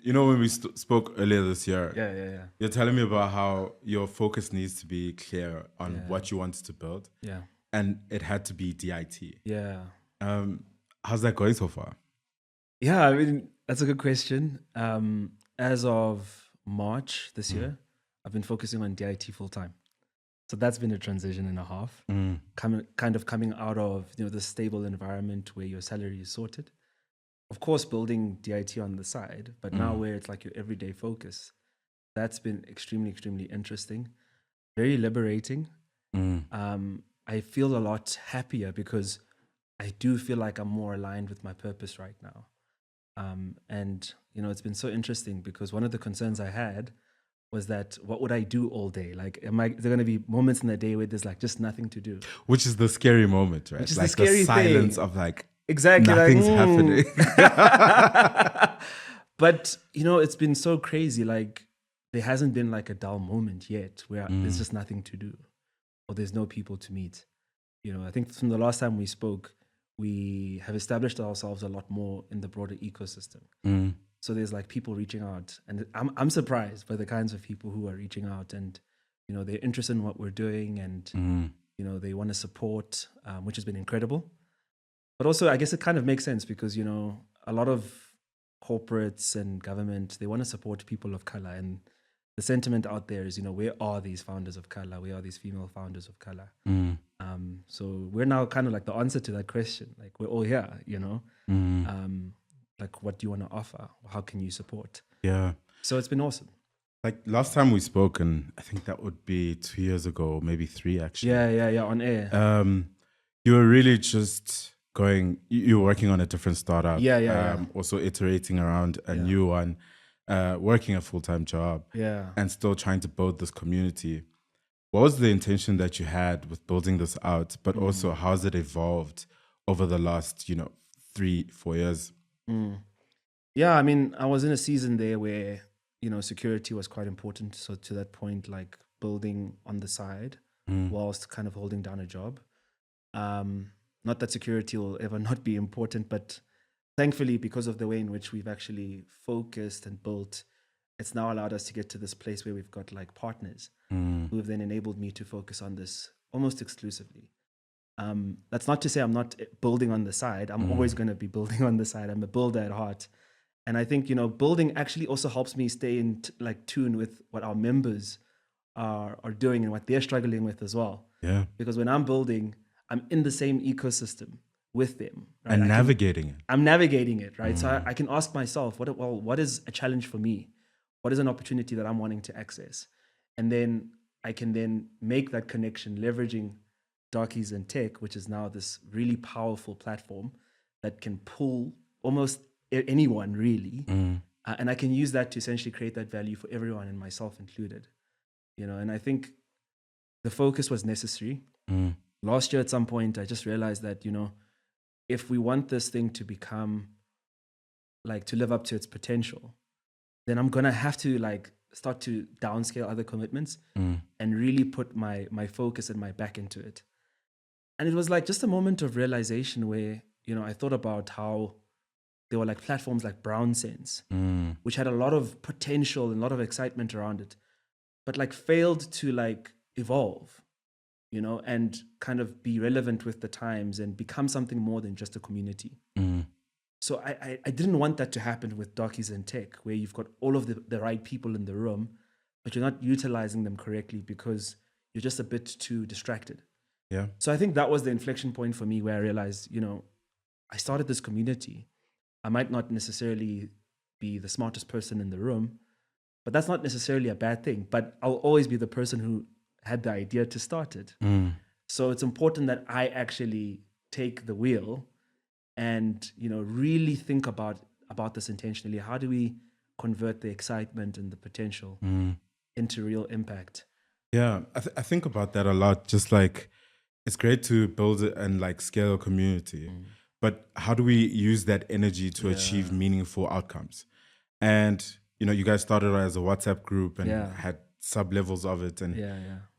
You know, when we spoke earlier this year, Yeah. you're telling me about how your focus needs to be clear on Yeah. what you wanted to build, Yeah. and it had to be DIT. Yeah. How's that going so far? Yeah, I mean, that's a good question. As of March this year, I've been focusing on DIT full time. So that's been a transition and a half. Coming out of the stable environment where your salary is sorted. Of course, building DIT on the side, but now where it's like your everyday focus. That's been extremely, extremely interesting, very liberating. I feel a lot happier because I do feel like I'm more aligned with my purpose right now. And it's been so interesting because one of the concerns I had was that what would I do all day? Like, is there going to be moments in the day where there's like just nothing to do? Which is the scary moment, right? Which is like the scary silence thing. of like Exactly, nothing's happening. But it's been so crazy. Like, there hasn't been like a dull moment yet where there's just nothing to do or there's no people to meet. I think from the last time we spoke, we have established ourselves a lot more in the broader ecosystem. So there's like people reaching out, and I'm surprised by the kinds of people who are reaching out, and they're interested in what we're doing, and they want to support, which has been incredible. But also, I guess it kind of makes sense because a lot of corporates and government, they want to support people of color, and the sentiment out there is where are these founders of color? Where are these female founders of color? So we're now kind of like the answer to that question. Like, we're all here, like, what do you want to offer? How can you support? Yeah. So it's been awesome. Like last time we spoke, and I think that would be 2 years ago, maybe 3 actually. Yeah, on air. You were really just you were working on a different startup. Yeah. Also iterating around a new one, working a full-time job. Yeah. And still trying to build this community. What was the intention that you had with building this out? But also, how's it evolved over the last, 3-4 years? Yeah, I mean, I was in a season there where, security was quite important. So to that point, like building on the side whilst kind of holding down a job. Not that security will ever not be important, but thankfully, because of the way in which we've actually focused and built, it's now allowed us to get to this place where we've got like partners who have then enabled me to focus on this almost exclusively. That's not to say I'm not building on the side. I'm always going to be building on the side. I'm a builder at heart. And I think, building actually also helps me stay in tune with what our members are doing and what they're struggling with as well. Yeah. Because when I'm building, I'm in the same ecosystem with them. Right? And navigating it. I'm navigating it, right? So I can ask myself, what is a challenge for me? What is an opportunity that I'm wanting to access? And then I can then make that connection, leveraging Darkies and Tech, which is now this really powerful platform that can pull almost anyone really. And I can use that to essentially create that value for everyone, and myself included. And I think the focus was necessary. Last year at some point, I just realized that, if we want this thing to become to live up to its potential, then I'm going to have to start to downscale other commitments and really put my focus and my back into it. And it was just a moment of realization where, I thought about how there were platforms like Brown Sense, which had a lot of potential and a lot of excitement around it, but failed to evolve, and kind of be relevant with the times and become something more than just a community. So I didn't want that to happen with Darkies and Tech, where you've got all of the right people in the room, but you're not utilizing them correctly because you're just a bit too distracted. Yeah. So I think that was the inflection point for me, where I realized, I started this community. I might not necessarily be the smartest person in the room, but that's not necessarily a bad thing. But I'll always be the person who had the idea to start it. So it's important that I actually take the wheel and really think about this intentionally. How do we convert the excitement and the potential into real impact? Yeah, I think about that a lot. Just it's great to build and scale a community, but how do we use that energy to achieve meaningful outcomes? And you guys started as a WhatsApp group and had sub levels of it, and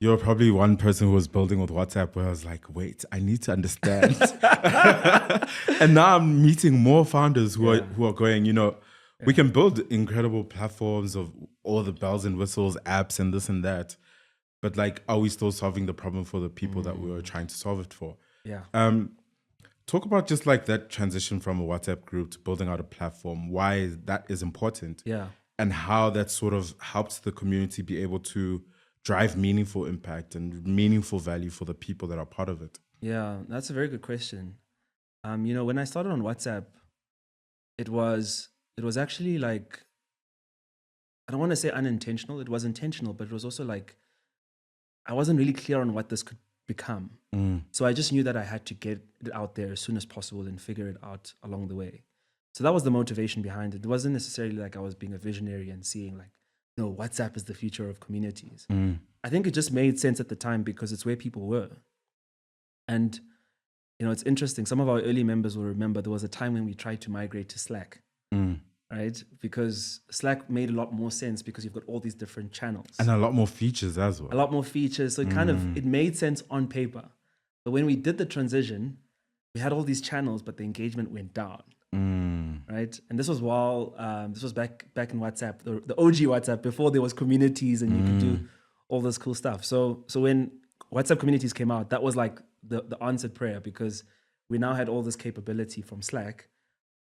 you're probably one person who was building with WhatsApp where I was like, wait, I need to understand. And now I'm meeting more founders who are going, We can build incredible platforms of all the bells and whistles, apps, and this and that. But like, are we still solving the problem for the people that we were trying to solve it for? Yeah. Talk about just like that transition from a WhatsApp group to building out a platform, why that is important. Yeah. And how that sort of helps the community be able to drive meaningful impact and meaningful value for the people that are part of it. Yeah, that's a very good question. When I started on WhatsApp, it was actually like, I don't want to say unintentional. It was intentional, but it was also like I wasn't really clear on what this could become. So I just knew that I had to get it out there as soon as possible and figure it out along the way. So that was the motivation behind it. It wasn't necessarily like I was being a visionary and seeing like, no, WhatsApp is the future of communities. I think it just made sense at the time because it's where people were. And, it's interesting. Some of our early members will remember there was a time when we tried to migrate to Slack, right? Because Slack made a lot more sense because you've got all these different channels. And a lot more features as well. A lot more features. So it made sense on paper. But when we did the transition, we had all these channels, but the engagement went down. Right. And this was this was back in WhatsApp, the OG WhatsApp, before there was communities and you could do all this cool stuff. So when WhatsApp communities came out, that was like the answered prayer, because we now had all this capability from Slack,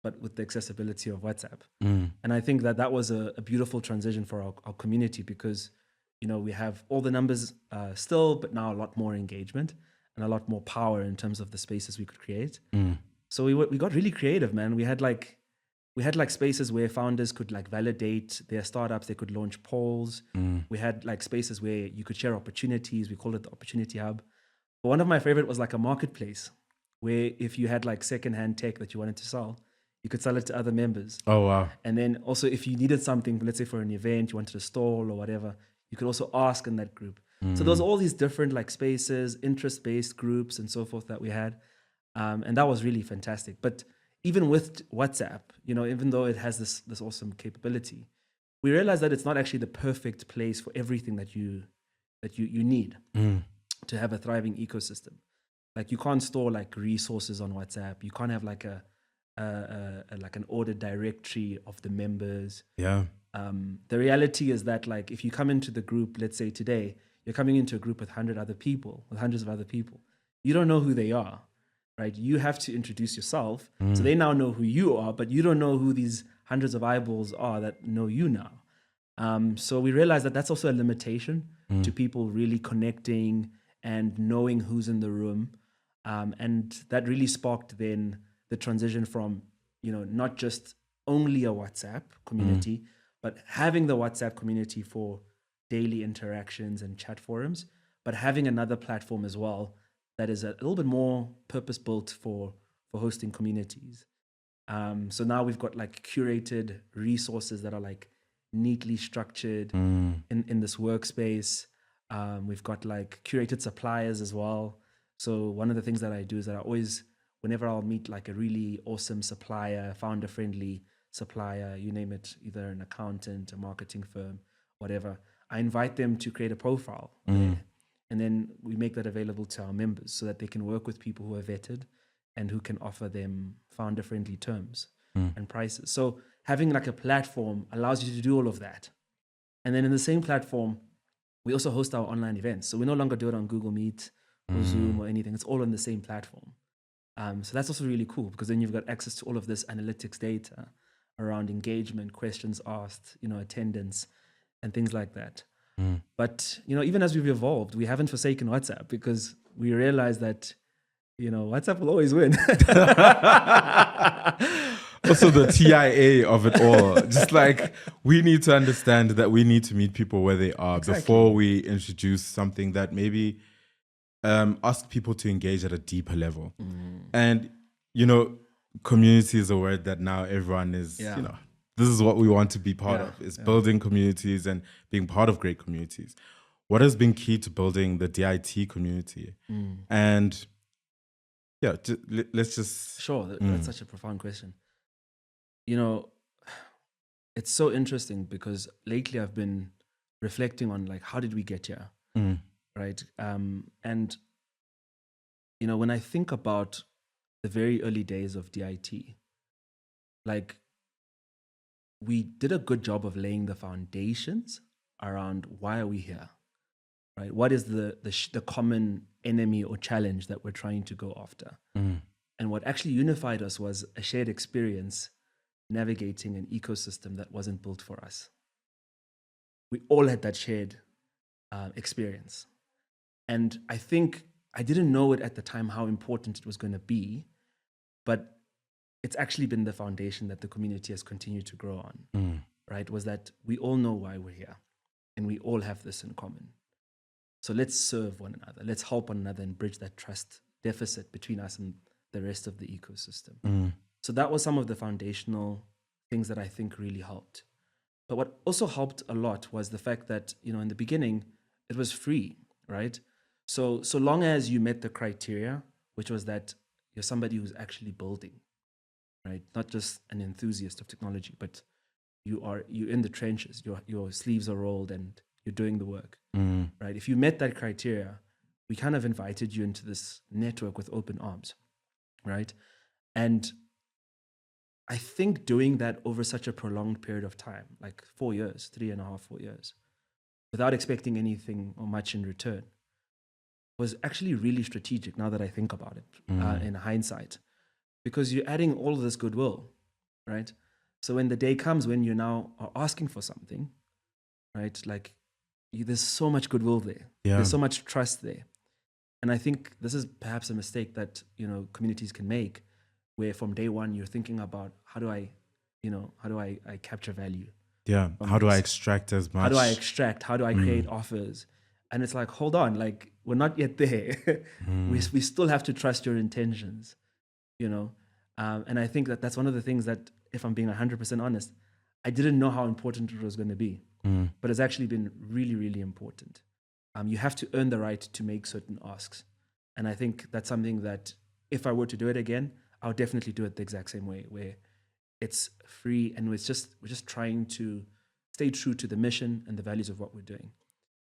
but with the accessibility of WhatsApp. And I think that was a beautiful transition for our community, because, we have all the numbers still, but now a lot more engagement and a lot more power in terms of the spaces we could create. So we got really creative, man. We had like spaces where founders could like validate their startups. They could launch polls. We had like spaces where you could share opportunities. We called it the Opportunity Hub. But one of my favorite was like a marketplace, where if you had like secondhand tech that you wanted to sell, you could sell it to other members. Oh, wow. And then also if you needed something, let's say for an event, you wanted a stall or whatever, you could also ask in that group. So there was all these different like spaces, interest-based groups and so forth that we had. And that was really fantastic. But even with WhatsApp, even though it has this awesome capability, we realized that it's not actually the perfect place for everything that you need to have a thriving ecosystem. Like you can't store like resources on WhatsApp. You can't have like like an ordered directory of the members. Yeah. The reality is that like if you come into the group, let's say today, you're coming into a group with hundreds of other people. You don't know who they are. Right? You have to introduce yourself. So they now know who you are, but you don't know who these hundreds of eyeballs are that know you now. So we realized that that's also a limitation to people really connecting and knowing who's in the room. And that really sparked then the transition from, not just only a WhatsApp community, but having the WhatsApp community for daily interactions and chat forums, but having another platform as well that is a little bit more purpose-built for hosting communities. So now we've got like curated resources that are like neatly structured in this workspace. We've got like curated suppliers as well. So one of the things that I do is that I always, whenever I'll meet like a really awesome supplier, founder-friendly supplier, you name it, either an accountant, a marketing firm, whatever, I invite them to create a profile there. And then we make that available to our members so that they can work with people who are vetted and who can offer them founder-friendly terms and prices. So having like a platform allows you to do all of that. And then in the same platform, we also host our online events. So we no longer do it on Google Meet or Zoom or anything. It's all on the same platform. So that's also really cool, because then you've got access to all of this analytics data around engagement, questions asked, attendance, and things like that. But, even as we've evolved, we haven't forsaken WhatsApp, because we realize that, WhatsApp will always win. Also the TIA of it all. Just like, we need to understand that we need to meet people where they are before we introduce something that maybe ask people to engage at a deeper level. And, community is a word that now everyone is, this is what we want to be part of, is building communities and being part of great communities. What has been key to building the DIT community? And let's just... Sure, that's such a profound question. It's so interesting because lately I've been reflecting on like, how did we get here? Right? And, when I think about the very early days of DIT, like, we did a good job of laying the foundations around why are we here, right? What is the common enemy or challenge that we're trying to go after? And what actually unified us was a shared experience navigating an ecosystem that wasn't built for us. We all had that shared experience. And I think I didn't know it at the time how important it was going to be, but it's actually been the foundation that the community has continued to grow on, right? Was that we all know why we're here and we all have this in common. So let's serve one another. Let's help one another and bridge that trust deficit between us and the rest of the ecosystem. So that was some of the foundational things that I think really helped. But what also helped a lot was the fact that, in the beginning, it was free, right? So long as you met the criteria, which was that you're somebody who's actually building, right? Not just an enthusiast of technology, but you're in the trenches. Your sleeves are rolled and you're doing the work, right? If you met that criteria, we kind of invited you into this network with open arms, right? And I think doing that over such a prolonged period of time, like 4 years, 3.5, 4 years, without expecting anything or much in return, was actually really strategic now that I think about it in hindsight, because you're adding all of this goodwill, right? So when the day comes when you now are asking for something, right? Like there's so much goodwill there. Yeah. There's so much trust there. And I think this is perhaps a mistake that, communities can make, where from day one you're thinking about how do I capture value? Yeah. How do I extract as much? How do I extract? How do I create offers? And it's like, hold on, like we're not yet there. we still have to trust your intentions, and I think that's one of the things that, if I'm being 100% honest, I didn't know how important it was going to be, but it's actually been really, really important. You have to earn the right to make certain asks. And I think that's something that if I were to do it again, I would definitely do it the exact same way, where it's free and we're just trying to stay true to the mission and the values of what we're doing.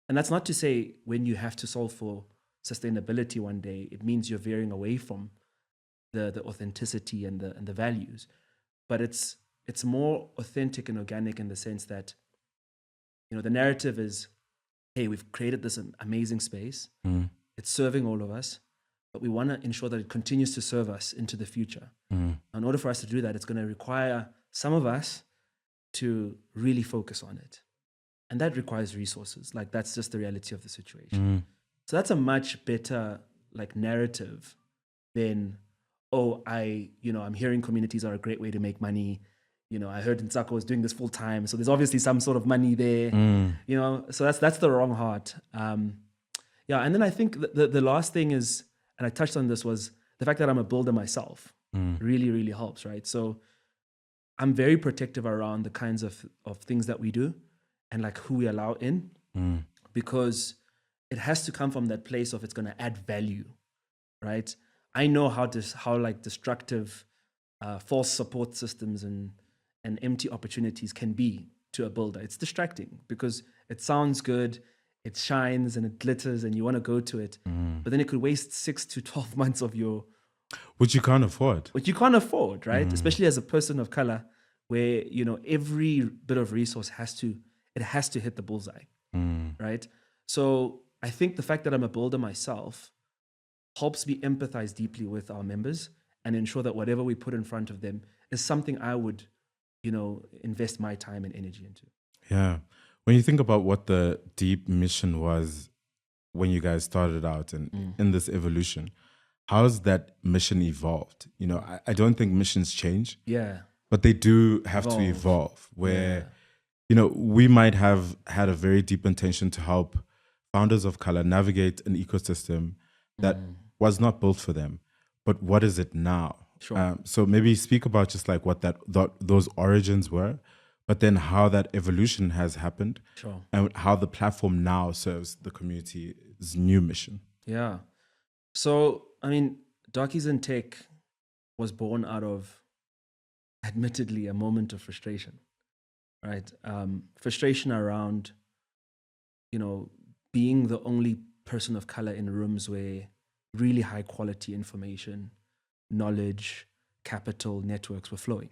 And that's not to say when you have to solve for sustainability one day, it means you're veering away from the authenticity and the values. But it's more authentic and organic in the sense that, the narrative is, hey, we've created this amazing space. It's serving all of us, but we want to ensure that it continues to serve us into the future. In order for us to do that, it's going to require some of us to really focus on it. And that requires resources. Like that's just the reality of the situation. So that's a much better narrative than, I'm hearing communities are a great way to make money. I heard Ntsako was doing this full time, so there's obviously some sort of money there. So that's the wrong heart. And then I think the last thing is, and I touched on this, was the fact that I'm a builder myself. Really, really helps, right? So I'm very protective around the kinds of things that we do and who we allow in, because it has to come from that place of it's going to add value, right? I know how destructive false support systems and empty opportunities can be to a builder. It's distracting because it sounds good, it shines and it glitters and you want to go to it, but then it could waste 6 to 12 months of your... Which you can't afford. Which you can't afford, right? Especially as a person of color, where, every bit of resource has to hit the bullseye, right? So I think the fact that I'm a builder myself helps me empathize deeply with our members and ensure that whatever we put in front of them is something I would, invest my time and energy into. Yeah. When you think about what the deep mission was when you guys started out and in this evolution, how's that mission evolved? I don't think missions change. Yeah. But they do have to evolve where, we might have had a very deep intention to help founders of color navigate an ecosystem that was not built for them. But what is it now? Sure. So maybe speak about just what those origins were, but then how that evolution has happened. Sure. And how the platform now serves the community's new mission. Yeah. So, Darkies in Tech was born out of, admittedly, a moment of frustration, right? Frustration around, being the only person of color in rooms where really high quality information, knowledge, capital, networks were flowing,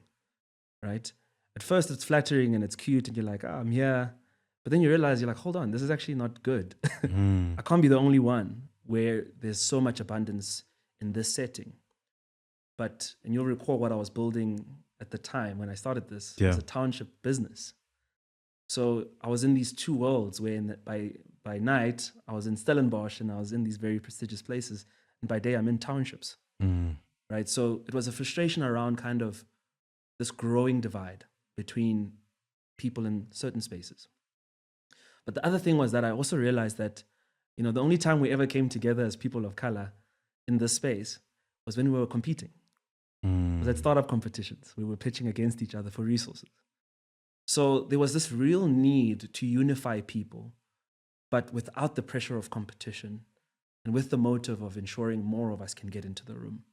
right? at first it's flattering and it's cute and you're like, I'm here. But then you realize you're like, hold on, this is actually not good. I can't be the only one where there's so much abundance in this setting. And you'll recall what I was building at the time when I started this. It was a township business. So I was in these two worlds where by night I was in Stellenbosch and I was in these very prestigious places. And by day I'm in townships, right? So it was a frustration around kind of this growing divide between people in certain spaces. But the other thing was that I also realized that, the only time we ever came together as people of color in this space was when we were competing. It was at startup competitions. We were pitching against each other for resources. So there was this real need to unify people, but without the pressure of competition and with the motive of ensuring more of us can get into the room,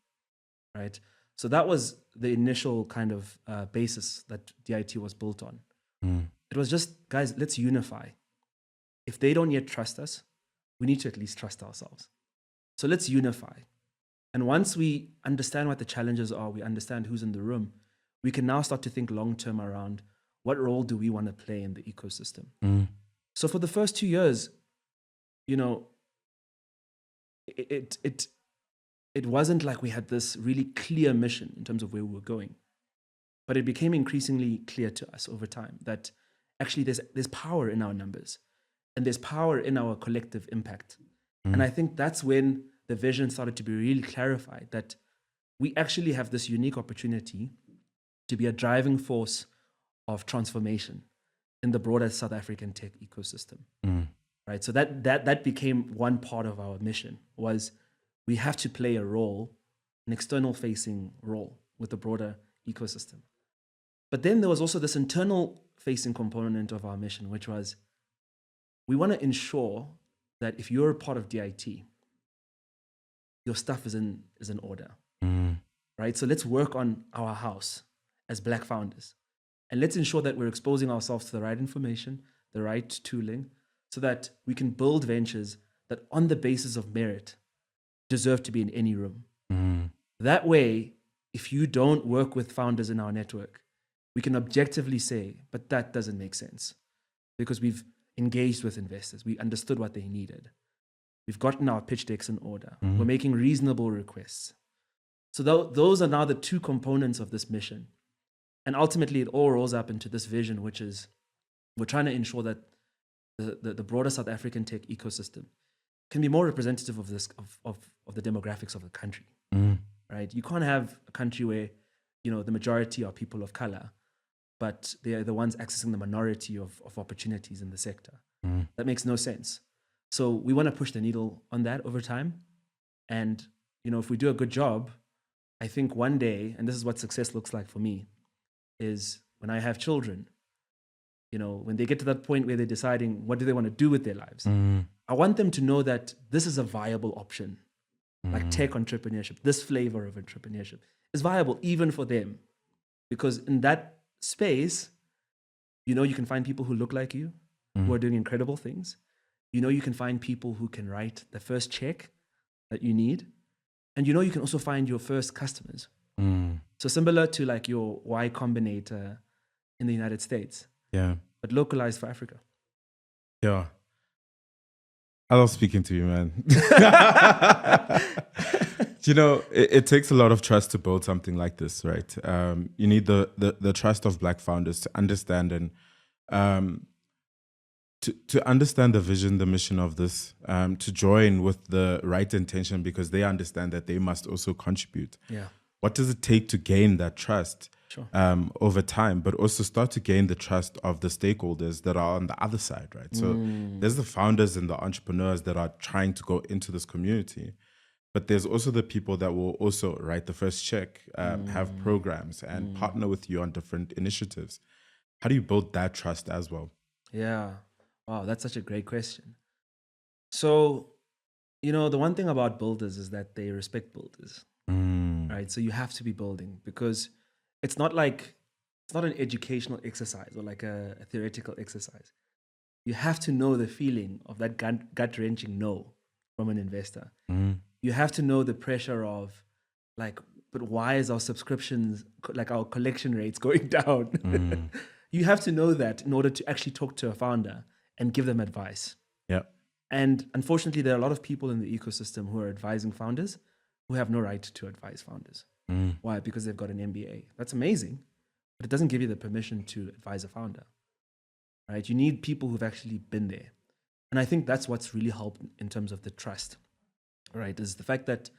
right? So that was the initial kind of basis that DIT was built on. It was just, guys, let's unify. If they don't yet trust us, we need to at least trust ourselves. So let's unify. And once we understand what the challenges are, we understand who's in the room, we can now start to think long-term around what role do we want to play in the ecosystem. So for the first 2 years, it wasn't like we had this really clear mission in terms of where we were going, but it became increasingly clear to us over time that actually there's power in our numbers and there's power in our collective impact. And I think that's when the vision started to be really clarified, that we actually have this unique opportunity to be a driving force of transformation in the broader South African tech ecosystem. Right? So that became one part of our mission, was we have to play a role, an external facing role with the broader ecosystem. But then there was also this internal facing component of our mission, which was we want to ensure that if you're a part of DIT, your stuff is in order, right? So let's work on our house as Black founders. And let's ensure that we're exposing ourselves to the right information, the right tooling, so that we can build ventures that on the basis of merit deserve to be in any room. That way, if you don't work with founders in our network, we can objectively say, but that doesn't make sense, because we've engaged with investors. We understood what they needed. We've gotten our pitch decks in order. We're making reasonable requests. So those are now the two components of this mission. And ultimately, it all rolls up into this vision, which is we're trying to ensure that the broader South African tech ecosystem can be more representative of this of the demographics of the country. Right? You can't have a country where the majority are people of color, but they are the ones accessing the minority of opportunities in the sector. That makes no sense. So we want to push the needle on that over time. And, if we do a good job, I think one day, and this is what success looks like for me, is when I have children, when they get to that point where they're deciding what do they want to do with their lives, I want them to know that this is a viable option, like tech entrepreneurship, this flavor of entrepreneurship is viable even for them. Because in that space, you can find people who look like you, who are doing incredible things. You can find people who can write the first check that you need. And you can also find your first customers. So similar to like your Y Combinator in the United States. Yeah. But localized for Africa. Yeah. I love speaking to you, man. It takes a lot of trust to build something like this, right? You need the trust of Black founders to understand and to understand the vision, the mission of this, to join with the right intention, because they understand that they must also contribute. Yeah. What does it take to gain that trust? Sure. Over time, but also start to gain the trust of the stakeholders that are on the other side, right? So there's the founders and the entrepreneurs that are trying to go into this community, but there's also the people that will also write the first check, have programs and partner with you on different initiatives. How do you build that trust as well? Yeah. Wow, that's such a great question. So, the one thing about builders is that they respect builders, right? So you have to be building, because it's not an educational exercise or like a theoretical exercise. You have to know the feeling of that gut-wrenching no from an investor. You have to know the pressure of like but why is our subscriptions, like our collection rates going down? You have to know that in order to actually talk to a founder and give them advice. Yeah. And unfortunately, there are a lot of people in the ecosystem who are advising founders who have no right to advise founders. Why? Because they've got an MBA. That's amazing, but it doesn't give you the permission to advise a founder, right? You need people who've actually been there. And I think that's what's really helped in terms of the trust, right? Is the fact that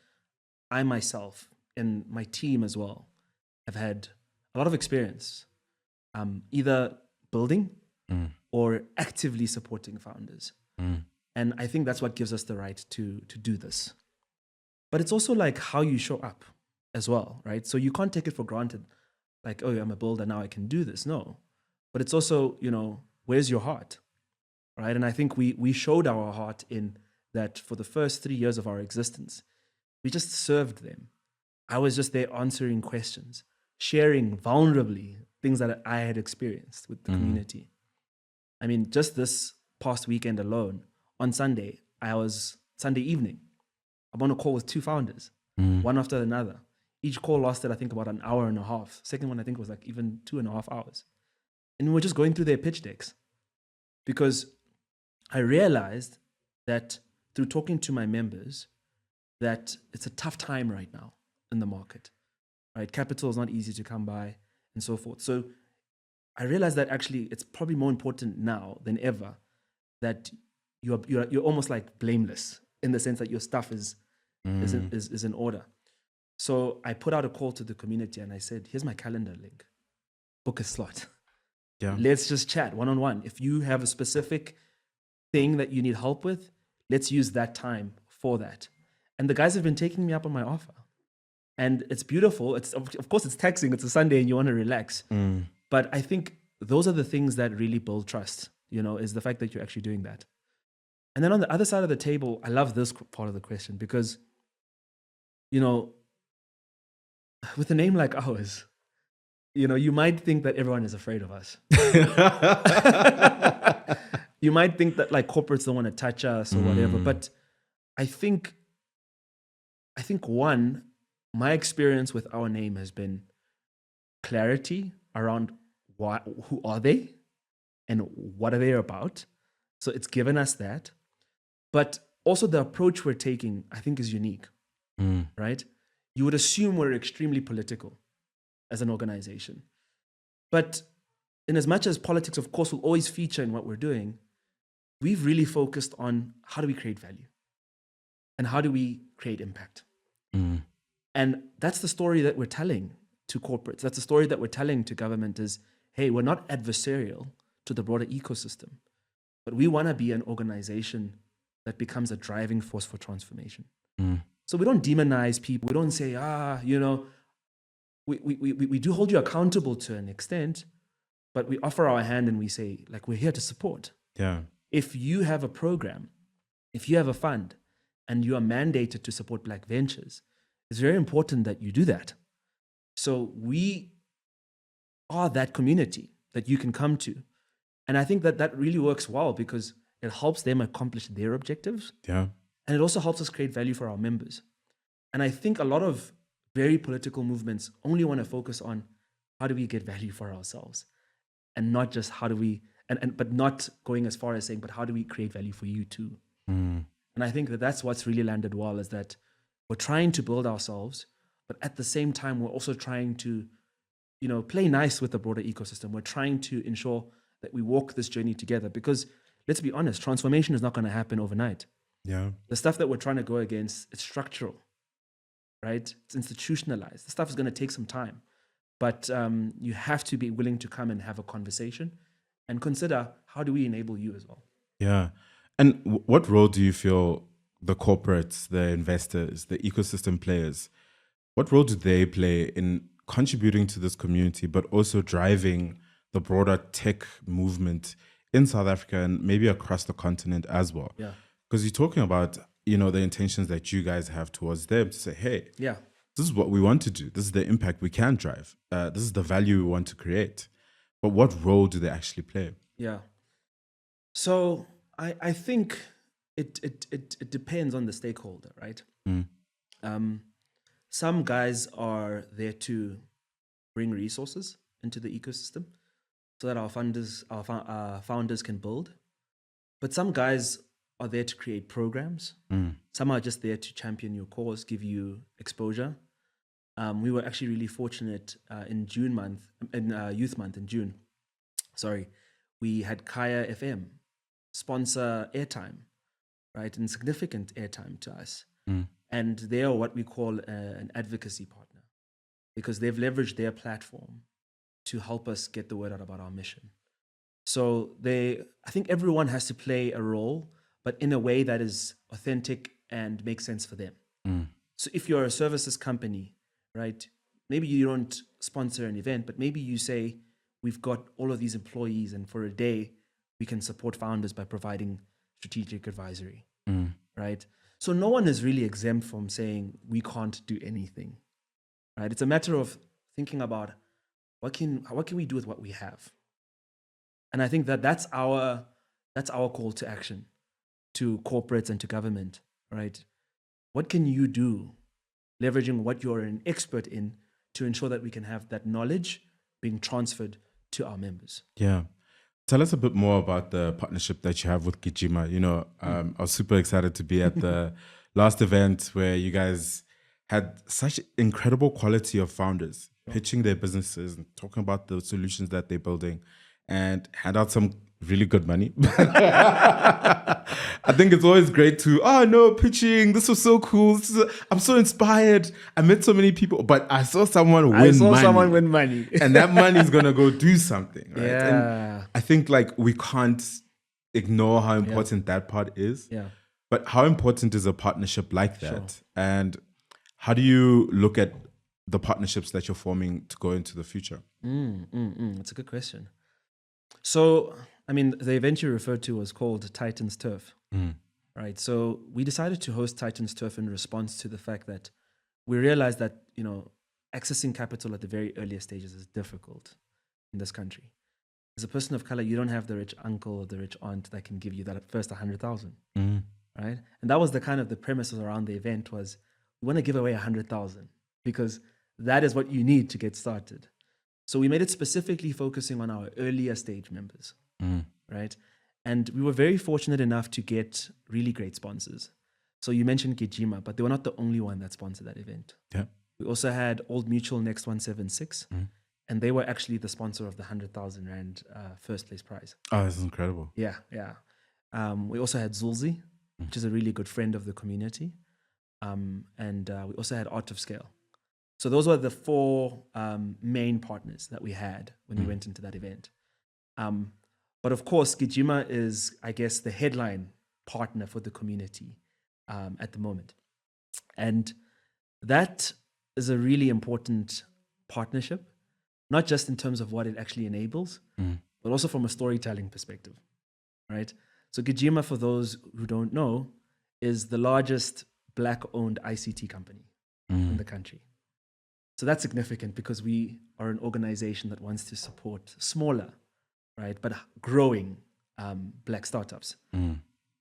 I myself and my team as well have had a lot of experience, either building or actively supporting founders. And I think that's what gives us the right to do this. But it's also like how you show up as well, right? So you can't take it for granted, like, oh, I'm a builder, now I can do this. No. But it's also, where's your heart, right? And I think we showed our heart in that for the first 3 years of our existence, we just served them. I was just there answering questions, sharing vulnerably things that I had experienced with the community. I mean, just this past weekend alone, on Sunday evening, I'm on a call with 2 founders, one after another. Each call lasted, I think, about an hour and a half. Second one, I think, was like even 2.5 hours. And we were just going through their pitch decks because I realized that through talking to my members that it's a tough time right now in the market, right? Capital is not easy to come by and so forth. So I realized that actually it's probably more important now than ever that you're almost like blameless in the sense that your stuff is in order. So I put out a call to the community and I said, here's my calendar link, book a slot. Yeah. Let's just chat one-on-one. If you have a specific thing that you need help with, let's use that time for that. And the guys have been taking me up on my offer. And it's beautiful. It's of course it's taxing. It's a Sunday and you want to relax. But I think those are the things that really build trust, is the fact that you're actually doing that. And then on the other side of the table, I love this part of the question because, with a name like ours, you might think that everyone is afraid of us. You might think that like corporates don't want to touch us or whatever. But I think one, my experience with our name has been clarity around who are they and what are they about. So it's given us that. But also the approach we're taking, I think, is unique, right? You would assume we're extremely political as an organization. But in as much as politics, of course, will always feature in what we're doing, we've really focused on how do we create value and how do we create impact. And that's the story that we're telling to corporates. That's the story that we're telling to government is, hey, we're not adversarial to the broader ecosystem, but we want to be an organization that becomes a driving force for transformation. So we don't demonize people. We don't say, we do hold you accountable to an extent, but we offer our hand and we say, like, we're here to support. Yeah. If you have a program, if you have a fund, and you are mandated to support Black ventures, it's very important that you do that. So we are that community that you can come to. And I think that really works well because it helps them accomplish their objectives. Yeah. And it also helps us create value for our members. And I think a lot of very political movements only want to focus on how do we get value for ourselves and not just how do we, but not going as far as saying, but how do we create value for you too? And I think that's what's really landed well is that we're trying to build ourselves, but at the same time, we're also trying to, play nice with the broader ecosystem. We're trying to ensure that we walk this journey together because let's be honest, transformation is not going to happen overnight. Yeah. The stuff that we're trying to go against, it's structural, right? It's institutionalized. The stuff is going to take some time, but you have to be willing to come and have a conversation and consider how do we enable you as well? Yeah. And what role do you feel the corporates, the investors, the ecosystem players, what role do they play in contributing to this community, but also driving the broader tech movement in South Africa and maybe across the continent as well? Yeah. Because you're talking about, the intentions that you guys have towards them to say, hey, yeah, this is what we want to do. This is the impact we can drive. This is the value we want to create. But what role do they actually play? Yeah. So I think it depends on the stakeholder, right? some guys are there to bring resources into the ecosystem so that our founders can build. But some guys are there to create programs. Some are just there to champion your cause, give you exposure. We were actually really fortunate in Youth Month in June. Sorry, we had Kaya FM sponsor airtime, right, and significant airtime to us. And they are what we call an advocacy partner, because they've leveraged their platform to help us get the word out about our mission. So I think everyone has to play a role, but in a way that is authentic and makes sense for them. So if you're a services company, right, maybe you don't sponsor an event, but maybe you say, we've got all of these employees, and for a day, we can support founders by providing strategic advisory, right? So no one is really exempt from saying we can't do anything, right? It's a matter of thinking about what can we do with what we have. And I think that's our call to action to corporates and to government, right? What can you do, leveraging what you're an expert in, to ensure that we can have that knowledge being transferred to our members? Yeah. Tell us a bit more about the partnership that you have with Gijima. You know, I was super excited to be at the last event where you guys had such incredible quality of founders pitching their businesses and talking about the solutions that they're building, and hand out some really good money. I think it's always great to, pitching. This was so cool. I'm so inspired. I met so many people, but I saw someone win money. And that money is going to go do something, right? Yeah. And I think we can't ignore how important that part is. Yeah. But how important is a partnership like that? Sure. And how do you look at the partnerships that you're forming to go into the future? That's a good question. So, I mean, the event you referred to was called Titans Turf, right? So we decided to host Titans Turf in response to the fact that we realized that, accessing capital at the very earliest stages is difficult in this country. As a person of color, you don't have the rich uncle or the rich aunt that can give you that first 100,000, right? And that was the premises around the event was, we want to give away 100,000 because that is what you need to get started. So we made it specifically focusing on our earlier stage members, right? And we were very fortunate enough to get really great sponsors. So you mentioned Gajima, but they were not the only one that sponsored that event. Yeah. We also had Old Mutual Next 176, and they were actually the sponsor of the 100,000 Rand first place prize. Oh, this is incredible. Yeah. We also had Zulzi, which is a really good friend of the community. And we also had Art of Scale. So those were the four main partners that we had when we went into that event. But of course, Gijima is, I guess, the headline partner for the community at the moment. And that is a really important partnership, not just in terms of what it actually enables, but also from a storytelling perspective, right? So Gajima, for those who don't know, is the largest Black-owned ICT company in the country. So that's significant because we are an organization that wants to support smaller, right, but growing Black startups.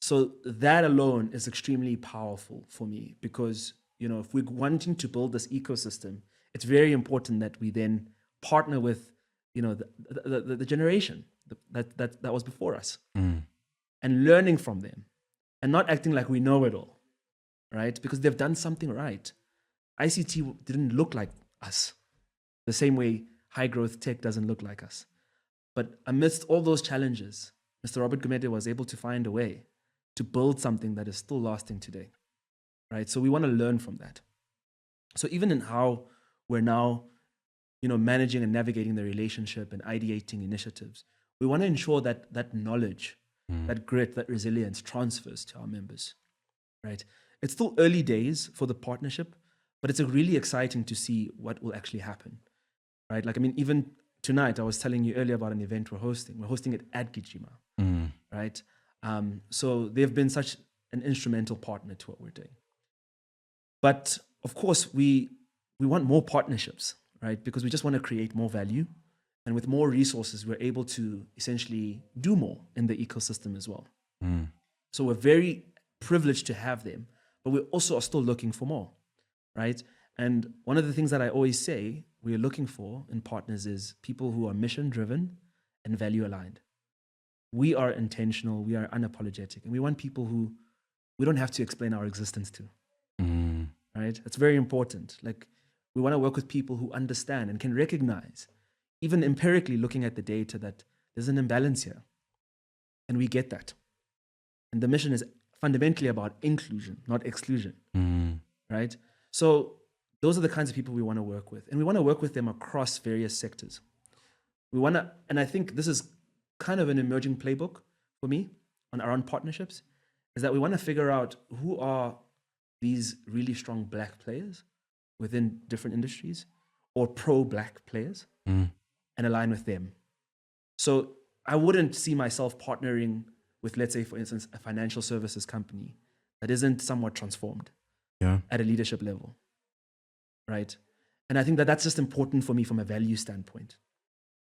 So that alone is extremely powerful for me because, if we're wanting to build this ecosystem, it's very important that we then partner with, the generation that was before us and learning from them and not acting like we know it all, right? Because they've done something right. ICT didn't look like us the same way high growth tech doesn't look like us. But amidst all those challenges, Mr. Robert Gumede was able to find a way to build something that is still lasting today, right? So we want to learn from that. So even in how we're now, managing and navigating the relationship and ideating initiatives, we want to ensure that that knowledge, that grit, that resilience transfers to our members, right? It's still early days for the partnership, but it's really exciting to see what will actually happen, right? Even tonight, I was telling you earlier about an event we're hosting. We're hosting it at Gijima, right? So they've been such an instrumental partner to what we're doing. But of course, we want more partnerships, right? Because we just want to create more value. And with more resources, we're able to essentially do more in the ecosystem as well. So we're very privileged to have them, but we also are still looking for more, right? And one of the things that I always say we're looking for in partners is people who are mission driven and value aligned. We are intentional, we are unapologetic, and we want people who we don't have to explain our existence to. Right? It's very important. Like, we want to work with people who understand and can recognize, even empirically looking at the data, that there's an imbalance here. And we get that. And the mission is fundamentally about inclusion, not exclusion. Right? So those are the kinds of people we want to work with. And we want to work with them across various sectors. We want to, and I think this is kind of an emerging playbook for me around partnerships, is that we want to figure out who are these really strong Black players within different industries, or pro-Black players, and align with them. So I wouldn't see myself partnering with, let's say, for instance, a financial services company that isn't somewhat transformed at a leadership level, right? And I think that that's just important for me from a value standpoint.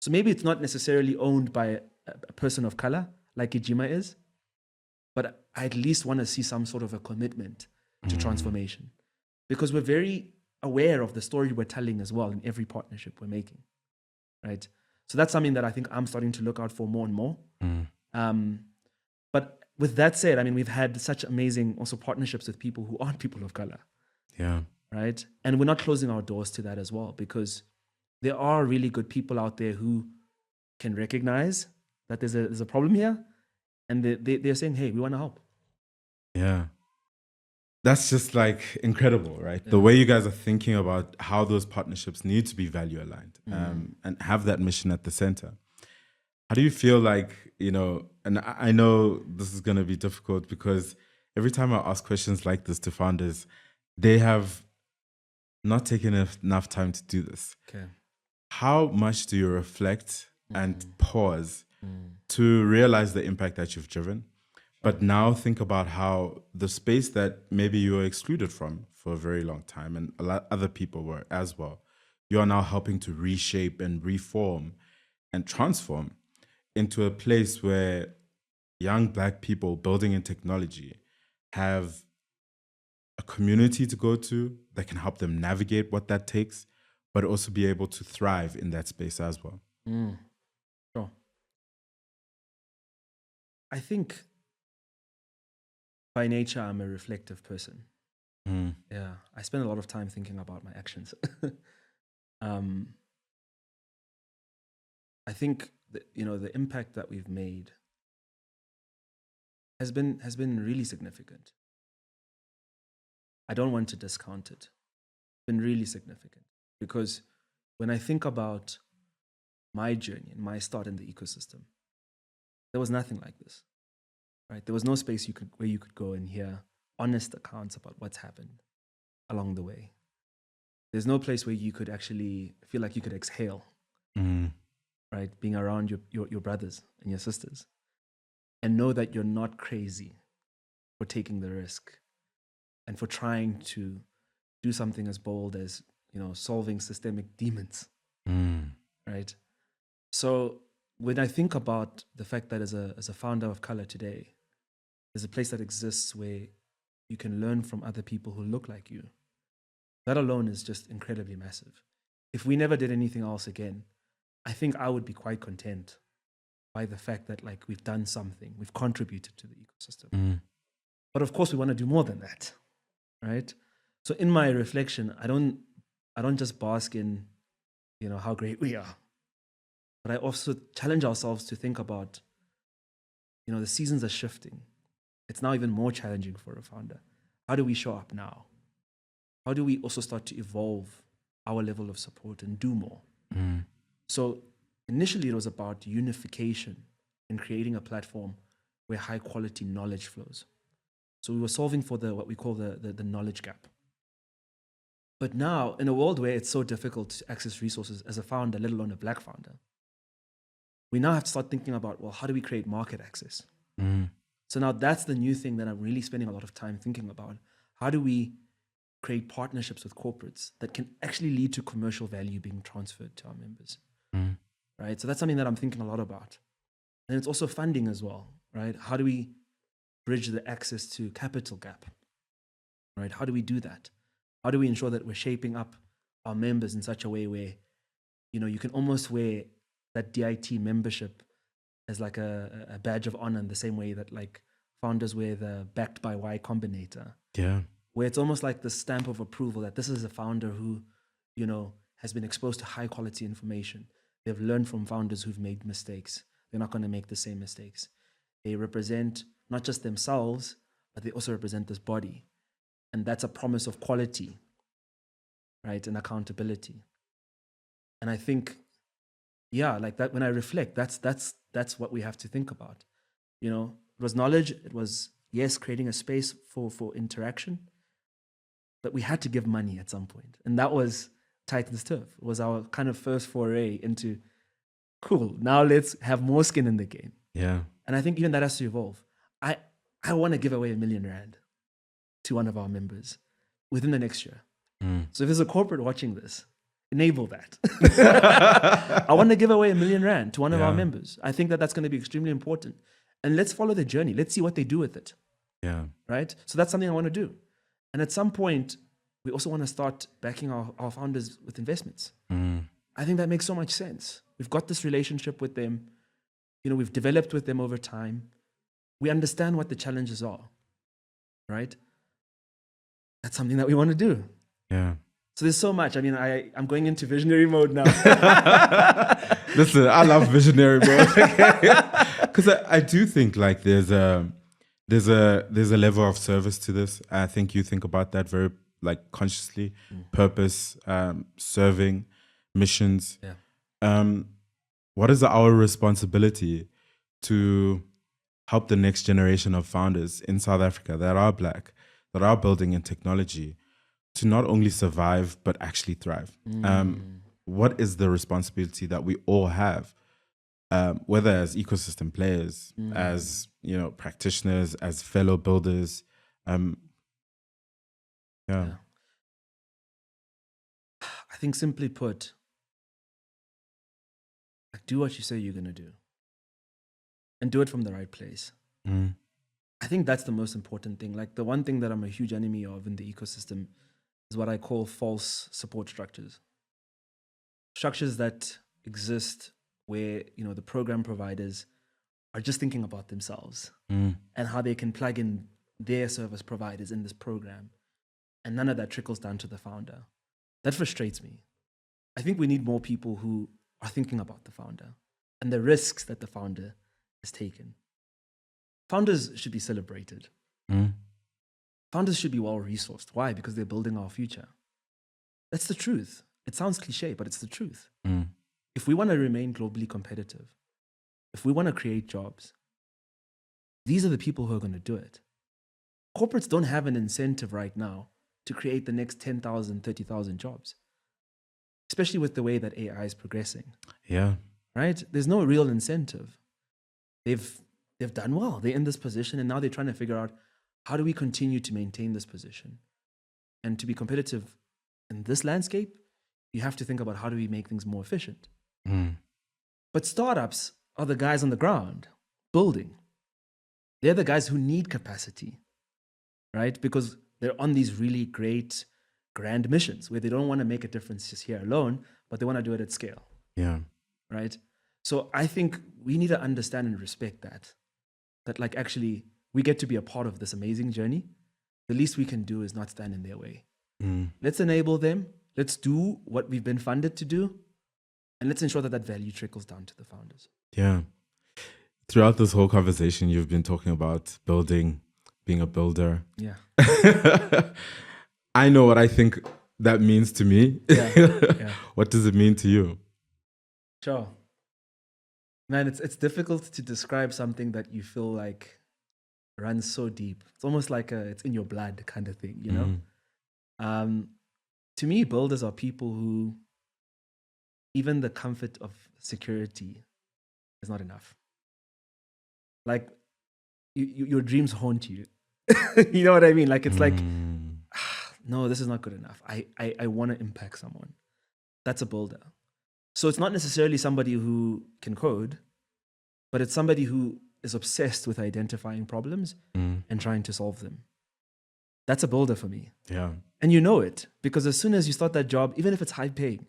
So maybe it's not necessarily owned by a person of color like Gijima is, but I at least want to see some sort of a commitment to transformation, because we're very aware of the story we're telling as well in every partnership we're making, right? So that's something that I think I'm starting to look out for more and more. But with that said, I mean, we've had such amazing also partnerships with people who aren't people of color. Yeah. Right? And we're not closing our doors to that as well, because there are really good people out there who can recognize that there's a problem here, and they're saying, hey, we want to help. Yeah. That's just like incredible, right? The way you guys are thinking about how those partnerships need to be value aligned, and have that mission at the center. How do you feel like, and I know this is going to be difficult, because every time I ask questions like this to founders, they have not taken enough time to do this. Okay. How much do you reflect and pause to realize the impact that you've driven? But now think about how the space that maybe you were excluded from for a very long time, and a lot other people were as well, you are now helping to reshape and reform and transform into a place where young Black people building in technology have a community to go to that can help them navigate what that takes, but also be able to thrive in that space as well. Sure. I think by nature, I'm a reflective person. Yeah, I spend a lot of time thinking about my actions. I think that, the impact that we've made has been really significant. I don't want to discount it. It's been really significant, because when I think about my journey and my start in the ecosystem, there was nothing like this. Right? There was no space where you could go and hear honest accounts about what's happened along the way. There's no place where you could actually feel like you could exhale, right? Being around your brothers and your sisters, and know that you're not crazy for taking the risk and for trying to do something as bold as, solving systemic demons, right? So when I think about the fact that as a founder of color today, there's a place that exists where you can learn from other people who look like you, that alone is just incredibly massive. If we never did anything else again, I think I would be quite content by the fact that, like, we've done something, we've contributed to the ecosystem. But of course, we want to do more than that, right? So in my reflection, I don't just bask in, how great we are, but I also challenge ourselves to think about, the seasons are shifting. It's now even more challenging for a founder. How do we show up now? How do we also start to evolve our level of support and do more? So initially, it was about unification and creating a platform where high quality knowledge flows. So we were solving for what we call the knowledge gap. But now, in a world where it's so difficult to access resources as a founder, let alone a Black founder, we now have to start thinking about, well, how do we create market access? So now that's the new thing that I'm really spending a lot of time thinking about. How do we create partnerships with corporates that can actually lead to commercial value being transferred to our members? Right? So that's something that I'm thinking a lot about. And it's also funding as well, right? How do we bridge the access to capital gap? Right? How do we do that? How do we ensure that we're shaping up our members in such a way where, you can almost wear that DIT membership as like a badge of honor in the same way that like founders wear the backed by Y Combinator. Yeah. Where it's almost like the stamp of approval that this is a founder who, has been exposed to high quality information. They've learned from founders who've made mistakes. They're not going to make the same mistakes. They represent not just themselves, but they also represent this body. And that's a promise of quality, right? And accountability. And I think, like that, when I reflect, that's what we have to think about. It was knowledge. It was, yes, creating a space for interaction, but we had to give money at some point. And that was Titan's Turf. It was our kind of first foray into, cool, now let's have more skin in the game. Yeah. And I think even that has to evolve. I want to give away R1 million to one of our members within the next year. So if there's a corporate watching this, enable that. I want to give away R1 million to one of our members. I think that that's going to be extremely important. And let's follow the journey. Let's see what they do with it. Yeah. Right? So that's something I want to do. And at some point, we also want to start backing our founders with investments. I think that makes so much sense. We've got this relationship with them. We've developed with them over time. We understand what the challenges are, right? That's something that we want to do. Yeah. So there's so much. I mean, I'm going into visionary mode now. Listen, I love visionary mode. Because I do think like there's a level of service to this. I think you think about that very like consciously, purpose, serving, missions. Yeah. What is our responsibility to help the next generation of founders in South Africa that are Black, that are building in technology, to not only survive, but actually thrive? What is the responsibility that we all have, whether as ecosystem players, as practitioners, as fellow builders? Yeah. I think simply put, like, do what you say you're going to do and do it from the right place. I think that's the most important thing. Like the one thing that I'm a huge enemy of in the ecosystem is what I call false support structures. Structures that exist where, the program providers are just thinking about themselves and how they can plug in their service providers in this program. And none of that trickles down to the founder. That frustrates me. I think we need more people who are thinking about the founder and the risks that the founder has taken. Founders should be celebrated. Founders should be well-resourced. Why? Because they're building our future. That's the truth. It sounds cliche, but it's the truth. If we want to remain globally competitive, if we want to create jobs, these are the people who are going to do it. Corporates don't have an incentive right now to create the next 10,000, 30,000 jobs, especially with the way that AI is progressing. Yeah. Right? There's no real incentive. They've done well. They're in this position, and now they're trying to figure out, how do we continue to maintain this position? And to be competitive in this landscape, you have to think about, how do we make things more efficient? But startups are the guys on the ground building. They're the guys who need capacity, right? Because they're on these really great, grand missions where they don't want to make a difference just here alone, but they want to do it at scale. Yeah. Right? So I think we need to understand and respect that like actually we get to be a part of this amazing journey. The least we can do is not stand in their way. Let's enable them. Let's do what we've been funded to do. And let's ensure that that value trickles down to the founders. Yeah. Throughout this whole conversation, you've been talking about building, being a builder. Yeah. I know what I think that means to me. Yeah. What does it mean to you? Sure. Man, it's difficult to describe something that you feel like runs so deep. It's almost like it's in your blood kind of thing, To me, builders are people who, even the comfort of security is not enough. Like, your dreams haunt you. You know what I mean? Like, it's like, no, this is not good enough. I want to impact someone. That's a builder. So it's not necessarily somebody who can code, but it's somebody who is obsessed with identifying problems and trying to solve them. that's a builder for me. Yeah. And you know it, because as soon as you start that job, even if it's high paying,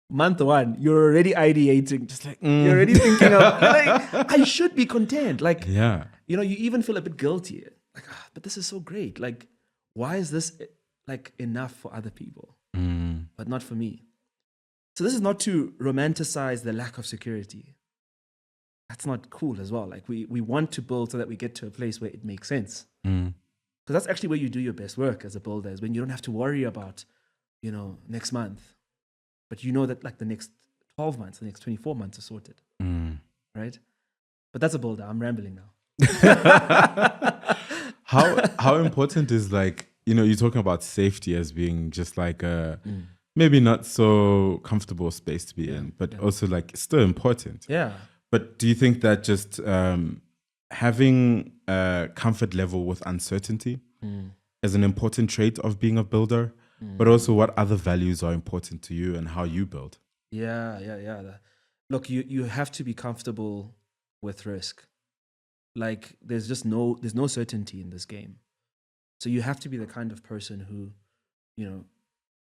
month one, you're already ideating. Just like, you're already thinking of, you're like, I should be content. Like, Yeah. you even feel a bit guilty. Like, but this is so great. Like, why is this like enough for other people, but not for me? So this is not to romanticize the lack of security. That's not cool as well. Like we want to build so that we get to a place where it makes sense. Because that's actually where you do your best work as a builder, is when you don't have to worry about, next month, but you know that like the next 12 months, the next 24 months are sorted, right? But that's a builder. I'm rambling now. How important is like, you're talking about safety as being just like a maybe not so comfortable space to be in, but also like it's still important. Yeah. But do you think that just having a comfort level with uncertainty is an important trait of being a builder? But also what other values are important to you and how you build? Yeah. Look, you have to be comfortable with risk. Like there's no certainty in this game. So you have to be the kind of person who,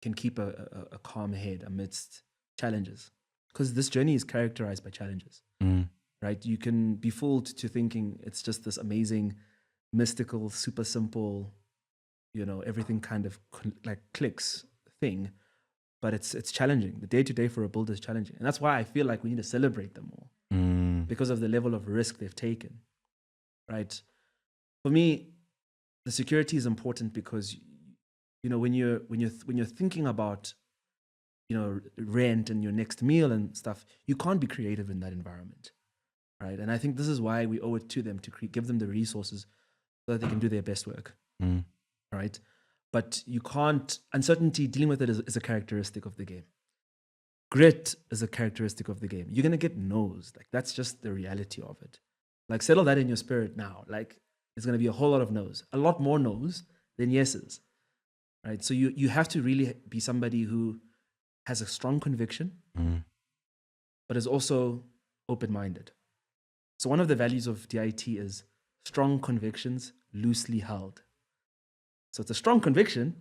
can keep a calm head amidst challenges. Because this journey is characterized by challenges, right? You can be fooled to thinking it's just this amazing, mystical, super simple, everything kind of like clicks thing, but it's challenging. The day-to-day for a builder is challenging. And that's why I feel like we need to celebrate them more because of the level of risk they've taken, right? For me, the security is important because, when you're thinking about, rent and your next meal and stuff, you can't be creative in that environment, right? And I think this is why we owe it to them to give them the resources so that they can do their best work, right? But you can't, uncertainty, dealing with it is a characteristic of the game. Grit is a characteristic of the game. You're going to get no's. Like, that's just the reality of it. Like, settle that in your spirit now. Like, it's going to be a whole lot of no's, a lot more no's than yeses, right? So you have to really be somebody who has a strong conviction, but is also open-minded. So one of the values of DIT is strong convictions, loosely held. So it's a strong conviction,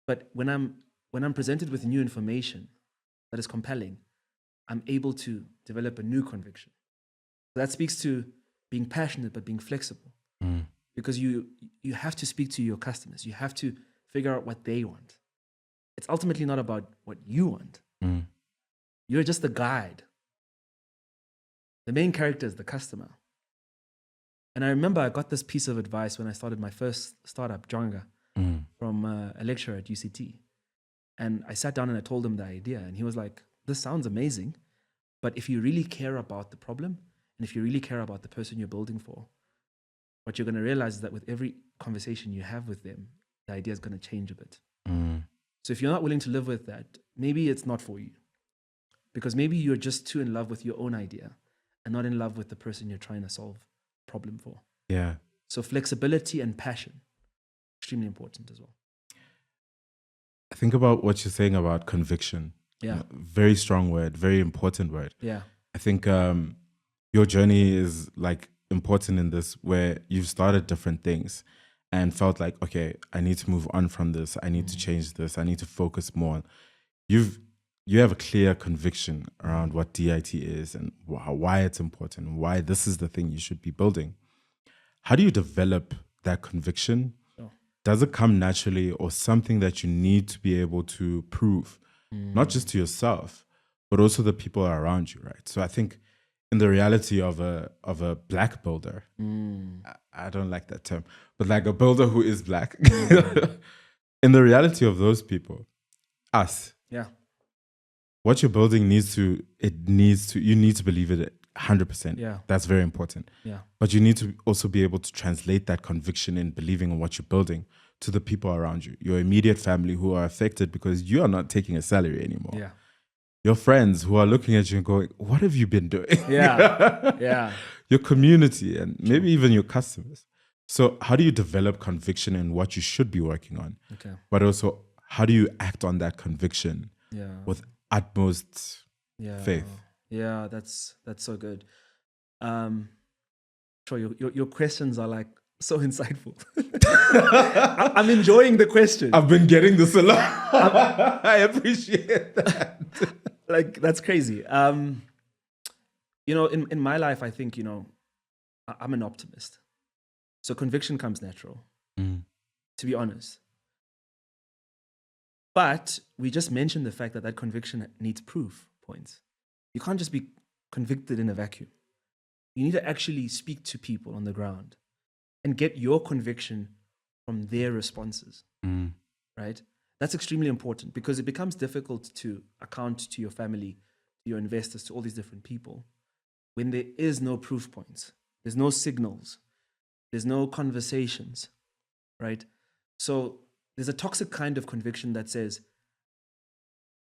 but when I'm presented with new information that is compelling, I'm able to develop a new conviction. So that speaks to being passionate but being flexible, because you have to speak to your customers. You have to figure out what they want. It's ultimately not about what you want. You're just the guide. The main character is the customer. And I remember I got this piece of advice when I started my first startup, Jonga, from a lecturer at UCT. And I sat down and I told him the idea. And he was like, this sounds amazing, but if you really care about the problem, and if you really care about the person you're building for, what you're going to realize is that with every conversation you have with them, the idea is going to change a bit. So if you're not willing to live with that, maybe it's not for you. Because maybe you're just too in love with your own idea and not in love with the person you're trying to solve a problem for. Yeah. So flexibility and passion, extremely important as well. Think about what you're saying about conviction. Yeah. Very strong word, very important word. Yeah. I think your journey is like important in this, where you've started different things and felt like, okay, I need to move on from this. I need to change this. I need to focus more. You have a clear conviction around what DIT is and why it's important, why this is the thing you should be building. How do you develop that conviction? Sure. Does it come naturally, or something that you need to be able to prove, not just to yourself, but also the people around you, right? So I think in the reality of a black builder, I don't like that term, but like a builder who is black, in the reality of those people, us, Yeah. what you're building you need to believe it 100%. Yeah. That's very important. Yeah. But you need to also be able to translate that conviction in believing in what you're building to the people around you, your immediate family who are affected because you are not taking a salary anymore. Yeah. Your friends who are looking at you and going, what have you been doing? Yeah. Yeah. Your community and maybe even your customers. So how do you develop conviction in what you should be working on? Okay. But also, how do you act on that conviction with utmost faith? Yeah, that's so good. Sure, your questions are like So insightful. I'm enjoying the question. I've been getting this a lot. I appreciate that. Like, that's crazy. In my life, I think, I'm an optimist. So conviction comes natural, to be honest. But we just mentioned the fact that conviction needs proof points. You can't just be convicted in a vacuum. You need to actually speak to people on the ground and get your conviction from their responses, right? That's extremely important because it becomes difficult to account to your family, to your investors, to all these different people when there is no proof points. There's no signals. There's no conversations, right? So there's a toxic kind of conviction that says,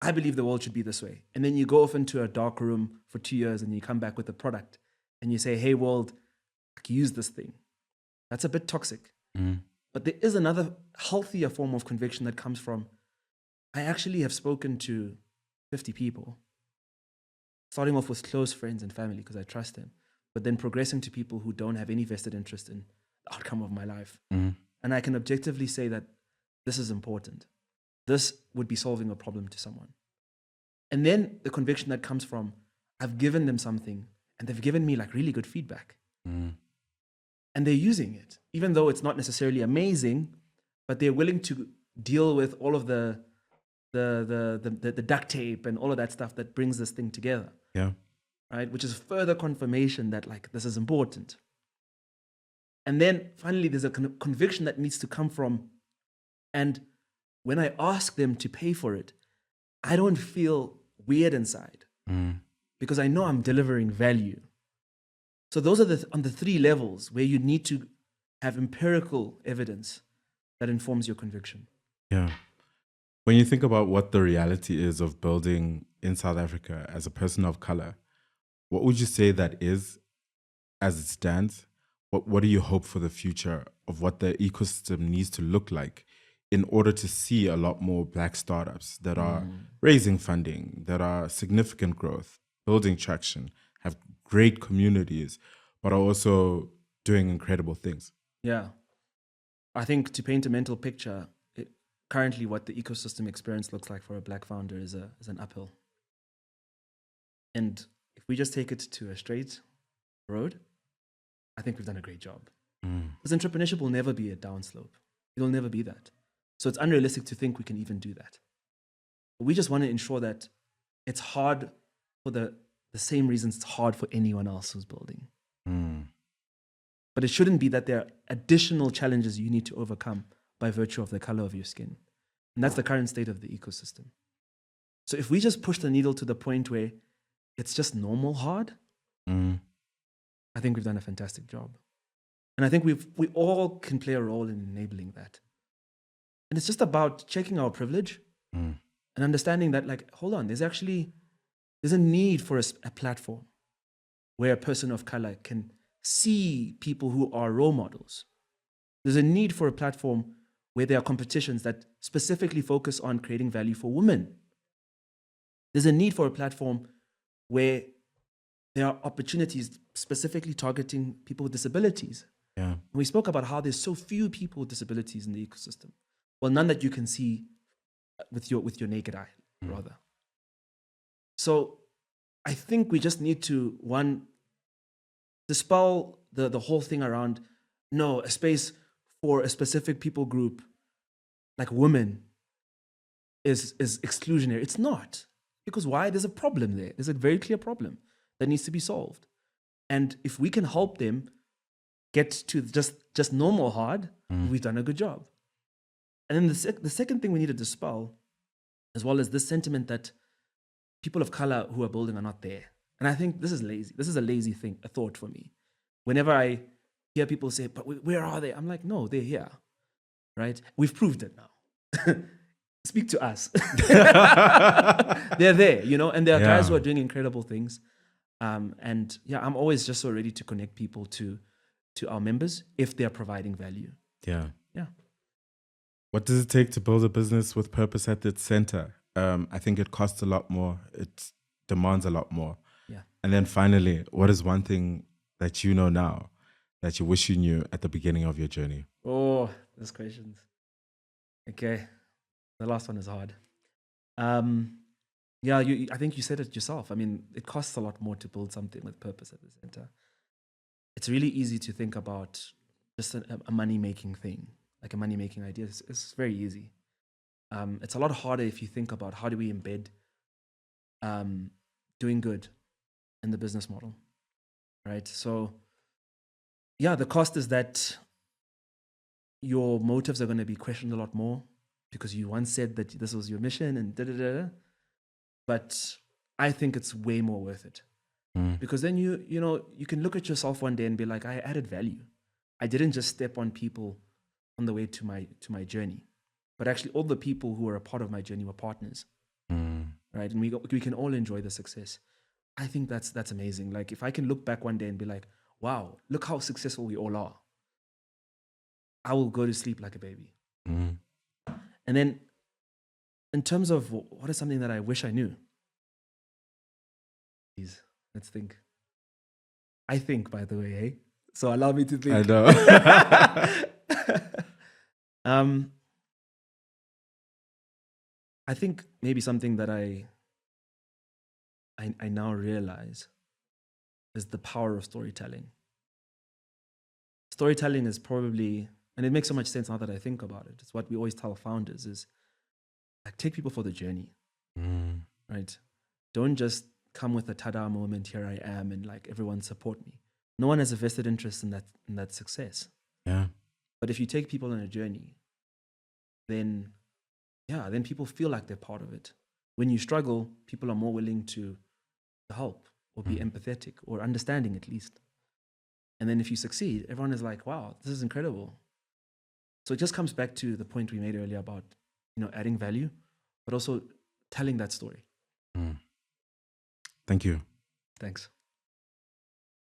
I believe the world should be this way. And then you go off into a dark room for 2 years and you come back with a product and you say, hey, world, use this thing. That's a bit toxic. But there is another healthier form of conviction that comes from, I actually have spoken to 50 people, starting off with close friends and family because I trust them, but then progressing to people who don't have any vested interest in the outcome of my life. And I can objectively say that this is important. This would be solving a problem to someone. And then the conviction that comes from, I've given them something and they've given me like really good feedback. And they're using it, even though it's not necessarily amazing, but they're willing to deal with all of the duct tape and all of that stuff that brings this thing together. Yeah. Right? Which is further confirmation that like this is important. And then finally, there's a conviction that needs to come from, and when I ask them to pay for it, I don't feel weird inside because I know I'm delivering value. So those are on the 3 levels where you need to have empirical evidence that informs your conviction. Yeah. When you think about what the reality is of building in South Africa as a person of color, what would you say that is as it stands? What do you hope for the future of what the ecosystem needs to look like in order to see a lot more Black startups that are raising funding, that are significant growth, building traction, have great communities, but are also doing incredible things? Yeah. I think to paint a mental picture, currently what the ecosystem experience looks like for a Black founder is an uphill. And if we just take it to a straight road, I think we've done a great job. Because entrepreneurship will never be a downslope. It'll never be that. So it's unrealistic to think we can even do that. But we just want to ensure that it's hard for the same reasons it's hard for anyone else who's building. But it shouldn't be that there are additional challenges you need to overcome by virtue of the color of your skin. And that's the current state of the ecosystem. So if we just push the needle to the point where it's just normal hard, I think we've done a fantastic job. And I think we all can play a role in enabling that. And it's just about checking our privilege and understanding that, like, hold on, there's a need for a platform where a person of color can see people who are role models. There's a need for a platform where there are competitions that specifically focus on creating value for women. There's a need for a platform where there are opportunities specifically targeting people with disabilities. Yeah. And we spoke about how there's so few people with disabilities in the ecosystem. Well, none that you can see with your naked eye, rather. So I think we just need to, one, dispel the whole thing around, no, a space for a specific people group, like women, is exclusionary. It's not. Because why? There's a problem there. There's a very clear problem that needs to be solved. And if we can help them get to just normal hard, we've done a good job. And then the second thing we need to dispel, as well as this sentiment that people of color who are building are not there. And I think this is lazy. This is a lazy thing, a thought for me. Whenever I hear people say, but where are they? I'm like, no, they're here, right? We've proved it now. Speak to us. They're there, and there are guys who are doing incredible things. And yeah, I'm always just so ready to connect people to our members if they're providing value. Yeah. Yeah. What does it take to build a business with purpose at its center? I think it costs a lot more. It demands a lot more. Yeah. And then finally, what is one thing that you know now that you wish you knew at the beginning of your journey? Oh, those questions. Okay. The last one is hard. Yeah, I think you said it yourself. I mean, it costs a lot more to build something with purpose at the center. It's really easy to think about just a money-making thing, like a money-making idea. It's very easy. It's a lot harder if you think about how do we embed doing good in the business model, right? So, yeah, the cost is that your motives are going to be questioned a lot more because you once said that this was your mission and da-da-da. But I think it's way more worth it. Because then you can look at yourself one day and be like, I added value. I didn't just step on people on the way to my journey, but actually all the people who were a part of my journey were partners, right? And we can all enjoy the success. I think that's amazing. Like if I can look back one day and be like, wow, look how successful we all are, I will go to sleep like a baby. And then in terms of what is something that I wish I knew, please, let's think. I think, by the way, hey? So allow me to think. I know. I think maybe something that I now realize is the power of storytelling. Storytelling is probably, and it makes so much sense now that I think about it. It's what we always tell founders is like take people for the journey, right? Don't just come with a tada moment, here I am, and like everyone support me. No one has a vested interest in that success. Yeah. But if you take people on a journey, then people feel like they're part of it. When you struggle, people are more willing to help or be empathetic or understanding at least. And then if you succeed, everyone is like, wow, this is incredible. So it just comes back to the point we made earlier about, adding value, but also telling that story. Thank you. Thanks.